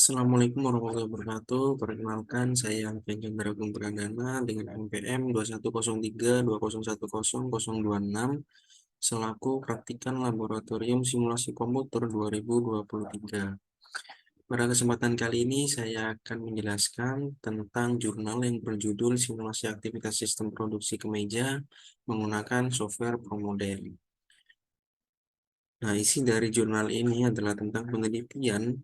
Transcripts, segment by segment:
Assalamualaikum warahmatullahi wabarakatuh. Perkenalkan, saya Alfian Agung Pradana dengan NPM 210320100026 selaku praktikan laboratorium simulasi komputer 2023. Pada kesempatan kali ini saya akan menjelaskan tentang jurnal yang berjudul Simulasi Aktivitas Sistem Produksi Kemeja menggunakan software ProModel. Nah, isi dari jurnal ini adalah tentang penelitian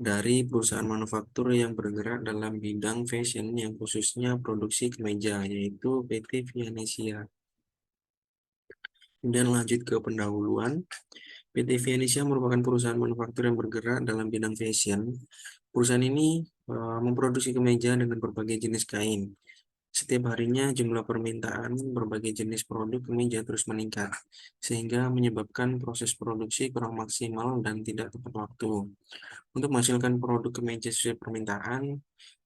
dari perusahaan manufaktur yang bergerak dalam bidang fashion yang khususnya produksi kemeja, yaitu PT Vianesia. Kemudian lanjut ke pendahuluan. PT Vianesia merupakan perusahaan manufaktur yang bergerak dalam bidang fashion. Perusahaan ini memproduksi kemeja dengan berbagai jenis kain. Setiap harinya jumlah permintaan berbagai jenis produk kemeja terus meningkat, sehingga menyebabkan proses produksi kurang maksimal dan tidak tepat waktu. Untuk menghasilkan produk kemeja sesuai permintaan,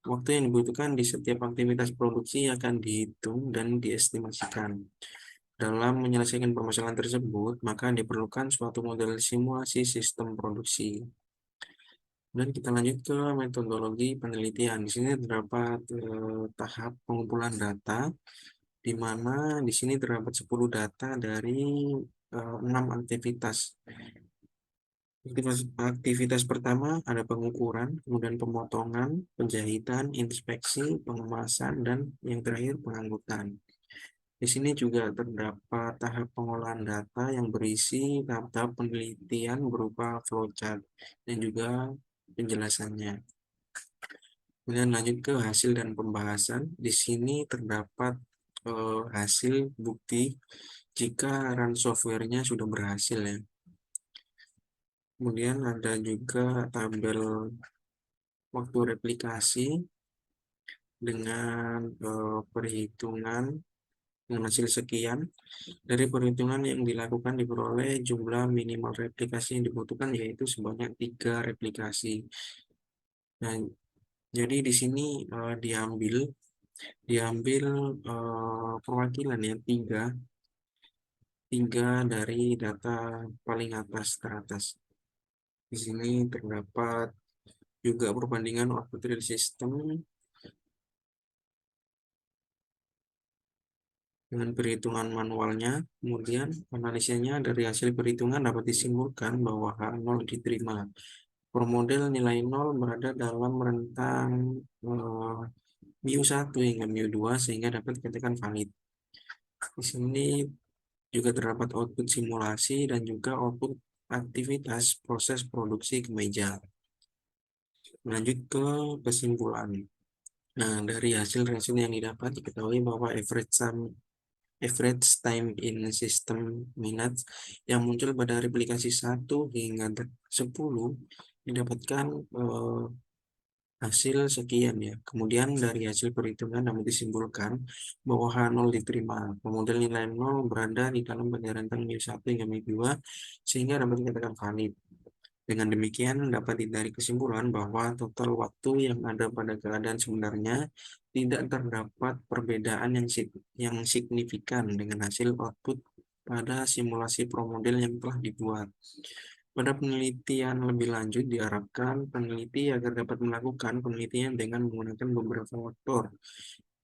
waktu yang dibutuhkan di setiap aktivitas produksi akan dihitung dan diestimasikan. Dalam menyelesaikan permasalahan tersebut, maka diperlukan suatu model simulasi sistem produksi. Dan kita lanjut ke metodologi penelitian. Di sini terdapat tahap pengumpulan data, di mana di sini terdapat 10 data dari 6 aktivitas. Aktivitas pertama ada pengukuran, kemudian pemotongan, penjahitan, inspeksi, pengemasan, dan yang terakhir pengangkutan. Di sini juga terdapat tahap pengolahan data yang berisi tahap-tahap penelitian berupa flowchart dan juga penjelasannya. Kemudian lanjut ke hasil dan pembahasan. Di sini terdapat hasil bukti jika run softwarenya sudah berhasil ya. Kemudian ada juga tabel waktu replikasi dengan perhitungan dengan hasil sekian. Dari perhitungan yang dilakukan diperoleh jumlah minimal replikasi yang dibutuhkan yaitu sebanyak 3 replikasi. Nah, jadi di sini diambil perwakilan ya tiga dari data paling atas teratas. Di sini terdapat juga perbandingan output real system dengan perhitungan manualnya. Kemudian analisanya dari hasil perhitungan dapat disimpulkan bahwa H0 diterima. Per model nilai 0 berada dalam rentang mu1 hingga mu2 sehingga dapat dikatakan valid. Di sini juga terdapat output simulasi dan juga output aktivitas proses produksi kemeja. Lanjut ke kesimpulan. Nah, dari hasil reason yang didapat diketahui bahwa average time in system minutes yang muncul pada replikasi 1 hingga 10 didapatkan hasil sekian ya. Kemudian dari hasil perhitungan dapat disimpulkan bahwa H0 diterima. Kemudian nilai 0 berada di dalam pada rentang mu1 hingga mu2 sehingga dapat dikatakan valid. Dengan demikian dapat ditarik kesimpulan bahwa total waktu yang ada pada keadaan sebenarnya tidak terdapat perbedaan yang signifikan dengan hasil output pada simulasi promodel yang telah dibuat. Pada penelitian lebih lanjut diharapkan peneliti agar dapat melakukan penelitian dengan menggunakan beberapa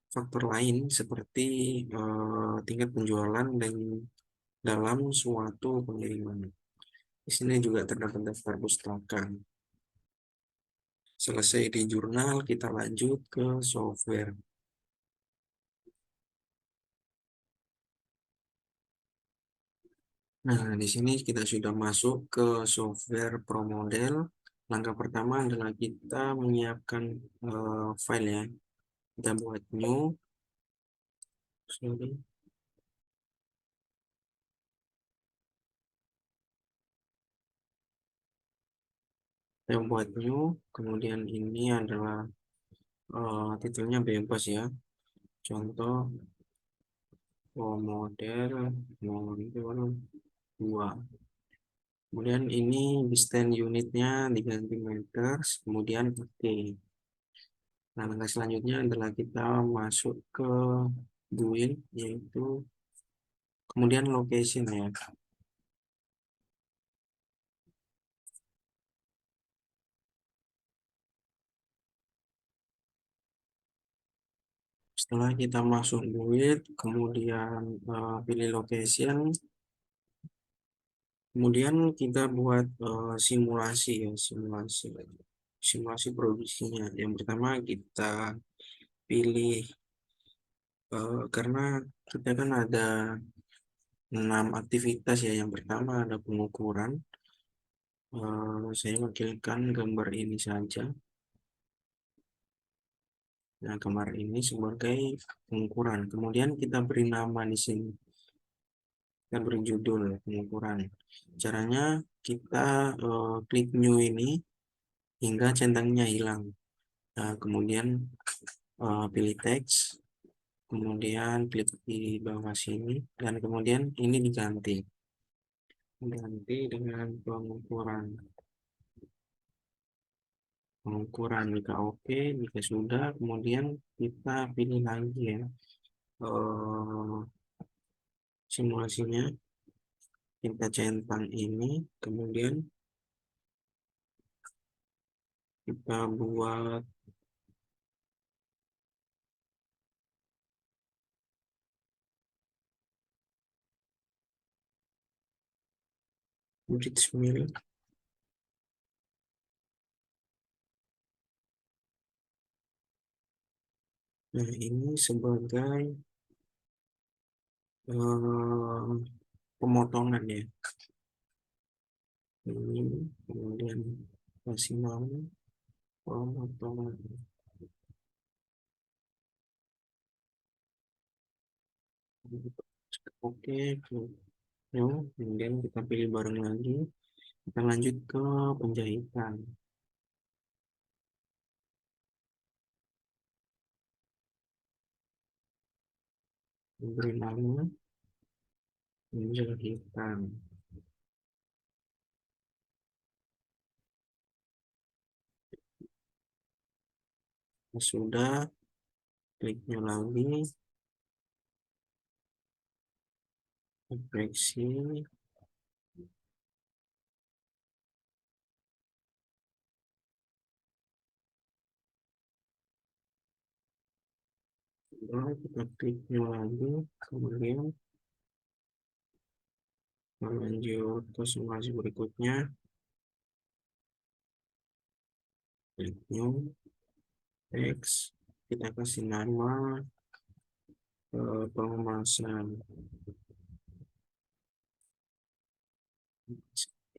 faktor lain seperti tingkat penjualan dan dalam suatu pengiriman. Di sini juga terdapat daftar pustaka. Selesai di jurnal, kita lanjut ke software. Nah, di sini kita sudah masuk ke software ProModel. Langkah pertama adalah kita menyiapkan file ya. Kita buat new. Sorry. Kita buat new. Kemudian ini adalah titelnya bebas ya. Contoh ProModel model 2. Kemudian ini stand unitnya diganti meters, kemudian oke. Nah, langkah selanjutnya adalah kita masuk ke build, yaitu kemudian location ya. Setelah kita masuk build, kemudian pilih location, kemudian kita buat simulasi ya, simulasi produksinya. Yang pertama kita pilih karena kita kan ada 6 aktivitas ya. Yang pertama ada pengukuran. Saya wakilkan gambar ini saja. Nah, gambar ini sebagai pengukuran. Kemudian kita beri nama di sini. Kita beri judul pengukuran. Caranya kita klik new ini hingga centangnya hilang. Nah, kemudian pilih teks, kemudian klik di bawah sini, dan kemudian ini diganti. Ganti dengan pengukuran. Pengukuran jika oke, jika sudah, kemudian kita pilih lagi ya eh, simulasinya. Kita centang ini, kemudian kita buat bridge mill. Nah, ini sebagai pemotongan ya. Ini kemudian kasih nama pemotongan. Oke, ya, kemudian kita pilih barang lagi. Kita lanjut ke penjahitan. Beri nama penjahitan. Sudah, kliknya lagi, koreksi. Sudah, kita kliknya lagi, kemudian lanjut ke simulasi berikutnya. Klik new, teks, kita kasih nama pengemasan.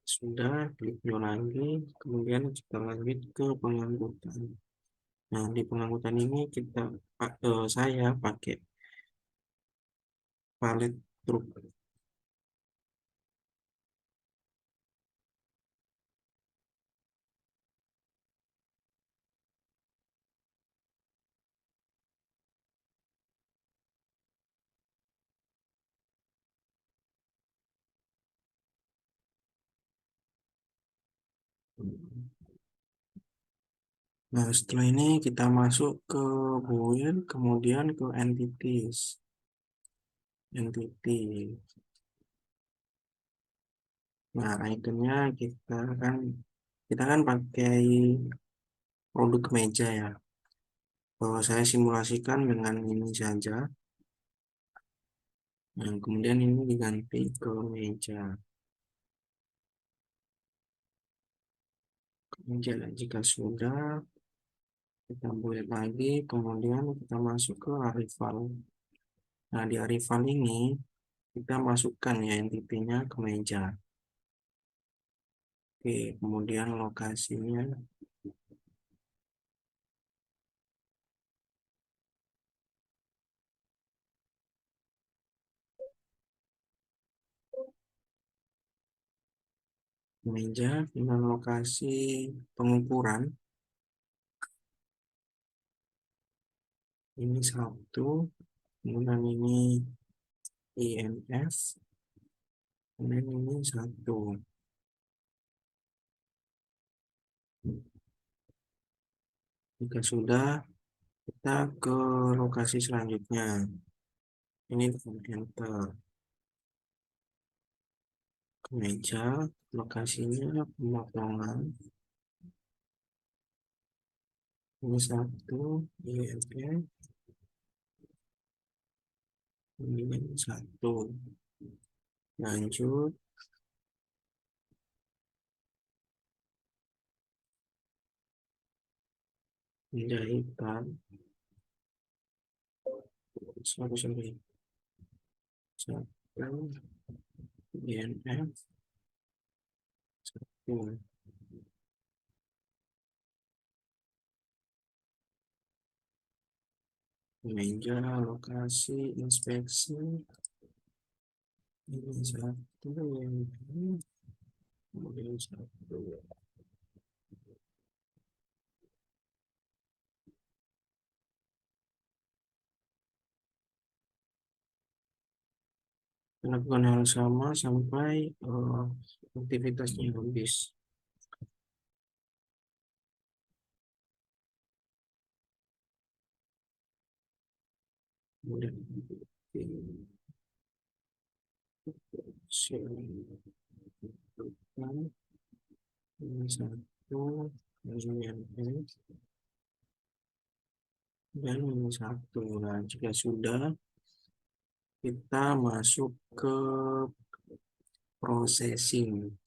Sudah, klik new lagi, kemudian kita lanjut ke pengangkutan. Nah, di pengangkutan ini saya pakai palet truk. Nah, setelah ini kita masuk ke build, kemudian ke entities. Entity. Nah, ikonnya kita kan pakai produk meja ya. Bahwa saya simulasikan dengan ini saja. Nah, kemudian ini diganti ke meja. Meja, jika sudah, kita buat lagi, kemudian kita masuk ke arrival. Nah, di arrival ini kita masukkan ya entitinya ke meja. Oke, kemudian lokasinya meja dengan lokasi pengukuran. Ini satu, kemudian ini IMF, kemudian ini satu. Jika sudah, kita ke lokasi selanjutnya. Ini tekan enter. Ke meja, lokasinya pemotongan. Ini satu, IMF. Ini kan satu. Lanjut, penjahitan. Satu sampai satu. INF. Satu. Meja, lokasi, inspeksi. Ini satu. Ini. Kemudian satu. Lakukan hal sama sampai aktivitasnya habis. Kemudian ini satu, kemudian ini, dan ini satu. Nah, jika sudah, kita masuk ke processing.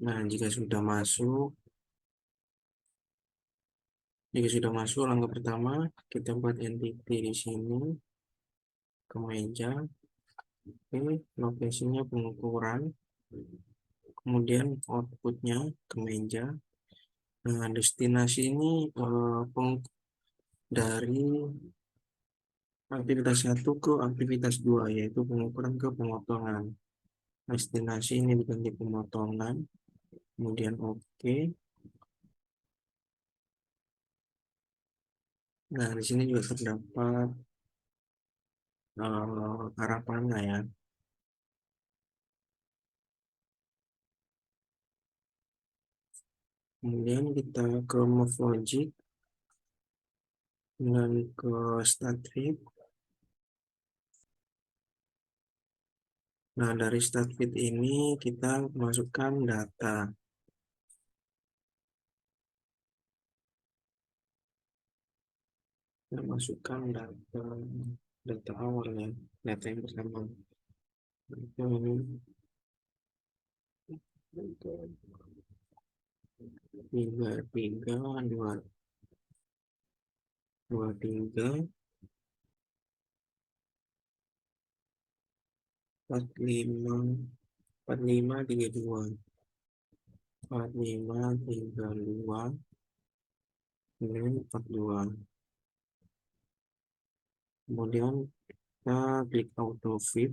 Nah, jika sudah masuk langkah pertama, kita buat entity di sini, kemeja, ini lokasinya pengukuran, kemudian outputnya kemeja. Nah, destinasi ini dari aktivitas 1 ke aktivitas 2, yaitu pengukuran ke pemotongan. Destinasi ini diganti pemotongan, kemudian oke. Nah, di sini juga terdapat arah panah ya. Kemudian kita ke move logic dan ke start feed. Nah, dari start feed ini kita masukkan data. Kita masukkan data awal ya, data yang pertama. Itu ini tiga tiga dua dua tiga 45 45 32 45 32 kemudian 42. Kemudian kita klik auto fit,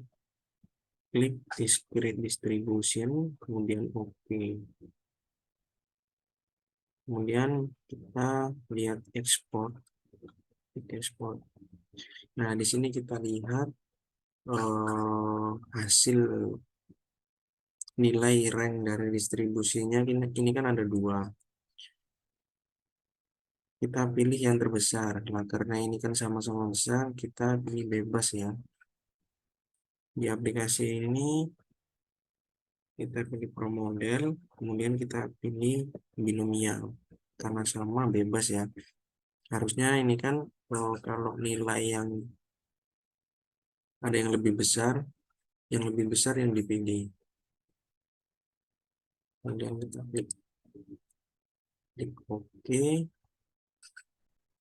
klik discrete distribution, kemudian oke. Kemudian kita lihat export, export. Nah, di sini kita lihat hasil nilai rank dari distribusinya. Ini kan ada dua. Kita pilih yang terbesar. Nah, karena ini kan sama-sama besar, kita pilih bebas ya. Di aplikasi ini kita pilih pro model, kemudian kita pilih binomial. Karena sama bebas ya. Harusnya ini kan kalau nilai yang ada yang lebih besar yang dipilih. Kemudian kita klik OK.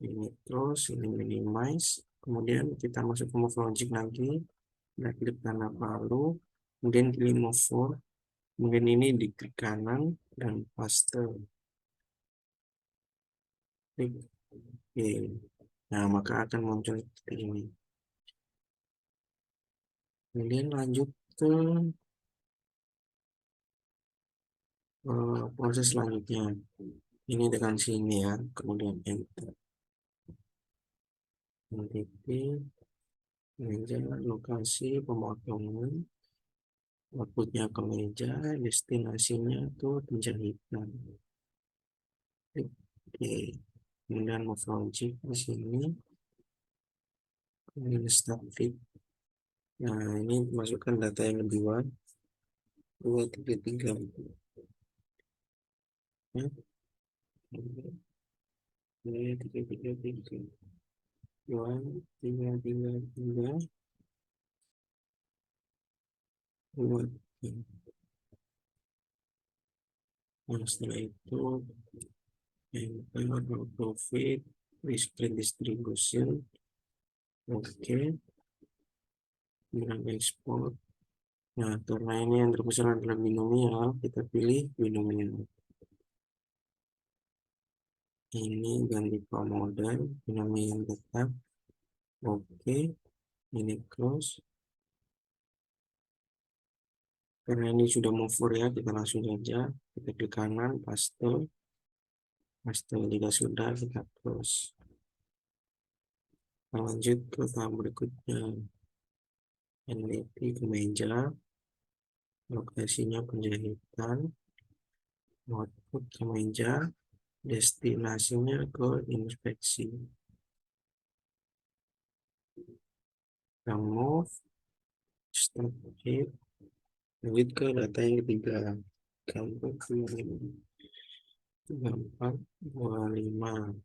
Ini terus, ini minimize. Kemudian kita masuk ke move logic lagi. Kita klik tanda palu. Kemudian pilih move forward. Kemudian ini di klik kanan dan paste. Klik OK. Nah, maka akan muncul seperti ini. Kemudian lanjut ke proses selanjutnya. Ini tekan sini ya, kemudian enter. Entity, meja, lokasi, pemotongan, outputnya ke meja, destinasinya ke penjahitan. Oke, kemudian move logic di sini, kemudian start feed. Nah, ini masukkan data yang kedua, 233. Ya. tiga tiga tiga dua tiga tiga tiga dua. Nah, setelah itu enter profit discrete distribution. Oke, bilang ekspor. Nah, karena ini yang terbesar adalah binomial, kita pilih binomial. Ini ganti pemodal, binomial tetap. Oke, ini close. Karena ini sudah move forward ya, kita langsung saja. Kita klik kanan, paste. Paste jika sudah, kita close. Kita lanjut ke tahap berikutnya. NDT kemeja. Lokasinya penjahitan. Output kemeja. Destinasinya ke inspeksi. Kita move. Start it. Lanjut ke data yang ketiga. Gambar 34, 25.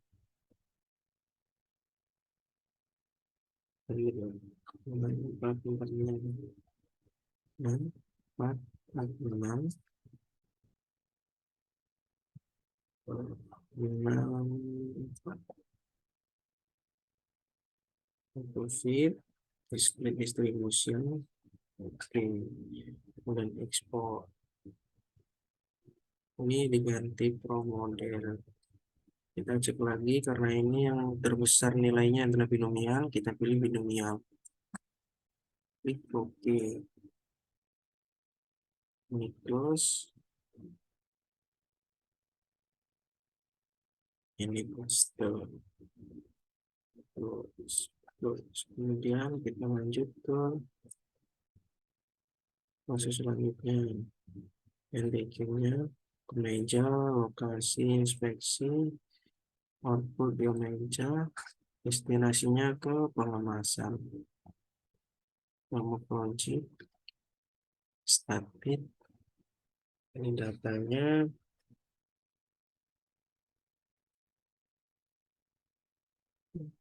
Tadi 4, 4, 6, 4, 4, 6, 6, 4. Profit, display distribution. Oke, kemudian ekspor. Ini diganti pro model. Kita cek lagi karena ini yang terbesar nilainya adalah binomial, kita pilih binomial. Klik OK. Ini close. Ini paste. Terus kemudian kita lanjut ke proses selanjutnya. NDQ-nya kemeja, lokasi inspeksi, output biomeja, destinasinya ke pengemasan. Nama project, started. Ini datanya.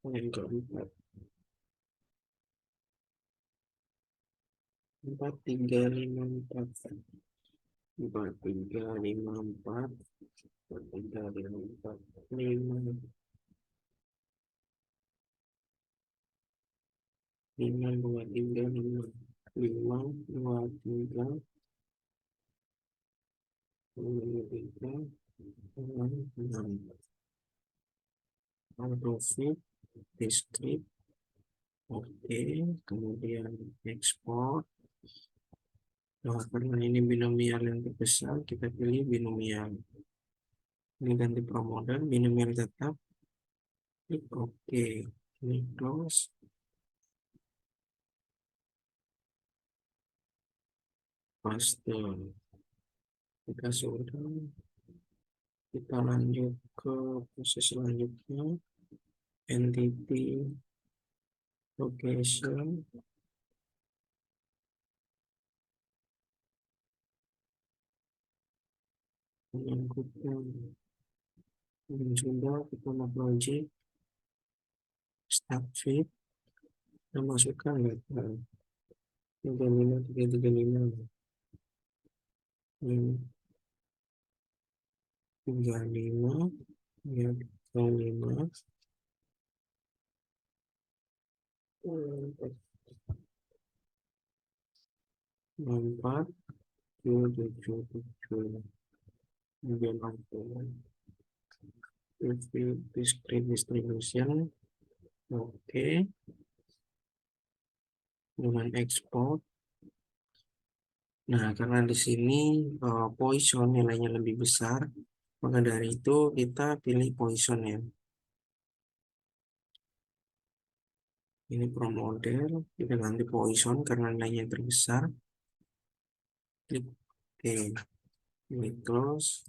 Yang keempat. 4, 3, 5, 4. 4, 3, 5, 4. 4, 3, 5, 4. 5. 5, 2, 3, 5. 5, 2, 3. 5, 3. 6, 6. Profit, discrete. Oke, kemudian ekspor. Nah, karena ini binomial yang terbesar, kita pilih binomial. Ini ganti promodal, binomial tetap. Klik OK. Ini close. Paste. Kita sudah. Kita lanjut ke proses selanjutnya. Entity location. Menyangkutkan. Dan sudah kita mau project. Start feed. Kita masukkan data. 35, 335. Ini 35. Ya, 35. 4, 7, 7. Kemudian discrete distribution. Oke. Dengan ekspor. Nah, karena di sini Poisson nilainya lebih besar, maka dari itu kita pilih Poisson ya. Ini pro model, kita ganti Poisson karena nilainya terbesar. Klik OK. Ini close,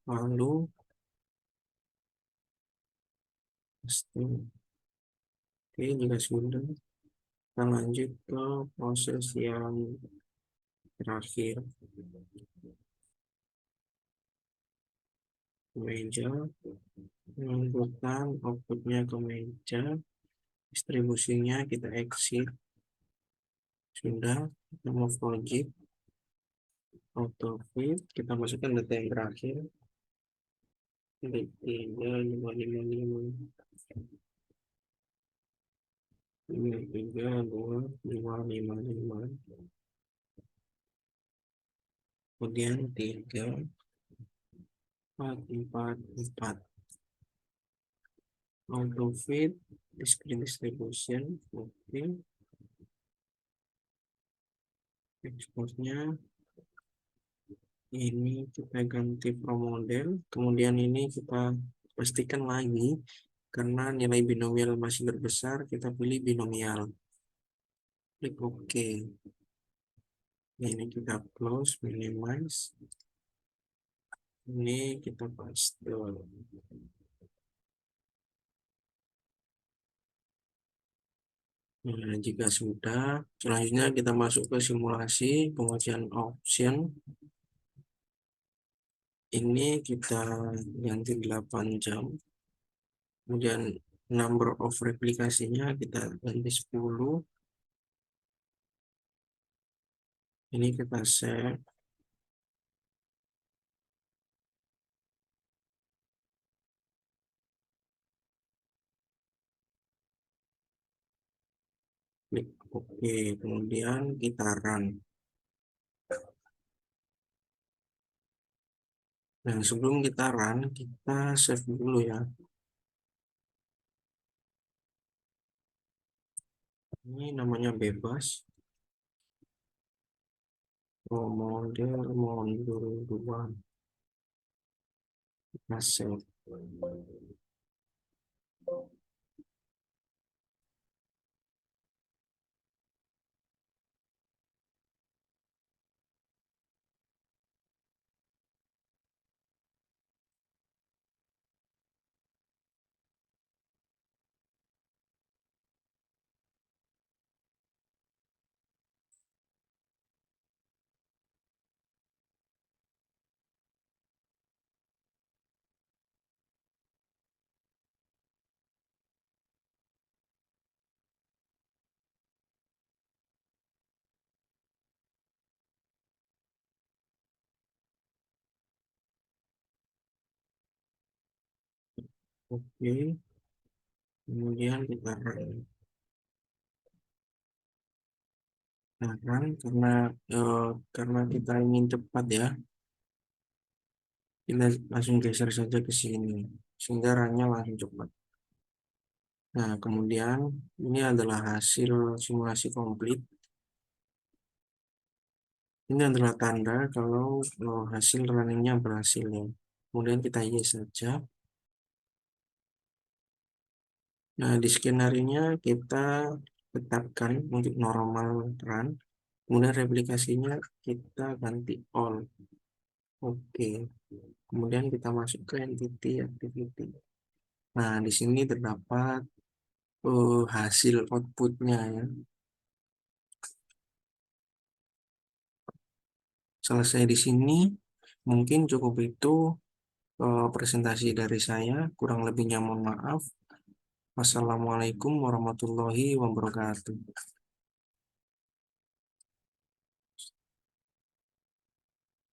lalu paste. Oke, jika sudah, kita lanjut ke proses yang terakhir. meja, menentukan outputnya ke meja, distribusinya kita exit, sudah, kita move logic, auto fit, kita masukkan data yang terakhir, 3, 5, 5, 5, 5, 3, 2, 2, 5, 5, kemudian 3, 4, 4, 4, auto fit, discrete distribution, oke, exportnya ini kita ganti pro model, kemudian ini kita pastikan lagi karena nilai binomial masih berbesar, kita pilih binomial, klik OK. Ini kita close, minimize, ini kita paste. Nah, jika sudah, selanjutnya kita masuk ke simulasi pengujian option. Ini kita ganti 8 jam. Kemudian number of replikasinya kita ganti 10. Ini kita save. Klik OK. Kemudian kita run. Nah, sebelum kita run, kita save dulu ya. Ini namanya bebas. Model modul 2. Kita save. Oke. Kemudian kita run. Nah, run karena kita ingin cepat ya, kita langsung geser saja ke sini sehingga runnya langsung cepat. Nah, kemudian ini adalah hasil simulasi komplit. Ini adalah tanda kalau hasil runningnya berhasil ya. Kemudian kita yes saja. Nah, di skenario-nya kita tetapkan untuk normal run. Kemudian replikasinya kita ganti all. Oke. Kemudian kita masuk ke entity activity. Nah, di sini terdapat hasil outputnya ya. Selesai di sini, mungkin cukup itu presentasi dari saya. Kurang lebihnya mohon maaf. Wassalamualaikum warahmatullahi wabarakatuh.